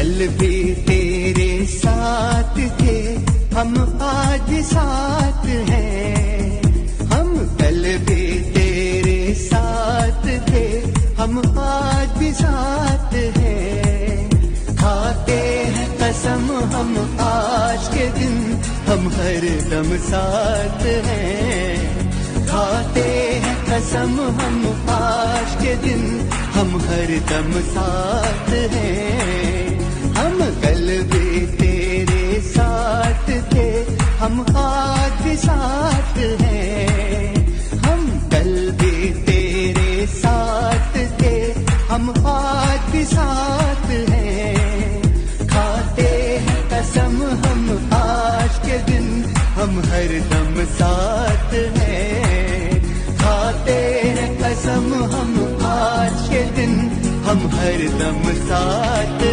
कल भी तेरे साथ थे, हम आज साथ हैं। हम कल भी तेरे साथ थे, हम आज भी साथ हैं। खाते हैं कसम हम आज के दिन, हम हर दम साथ हैं। खाते हैं कसम हम आज के दिन, हम हर दम साथ हैं। हम कल भी तेरे साथ थे, हम आज भी साथ हैं। हम कल भी तेरे साथ थे, हम आज भी साथ हैं। खाते हैं कसम हम आज के दिन, हम हर दम साथ हैं। खाते हैं कसम हम आज के दिन, हम हर दम साथ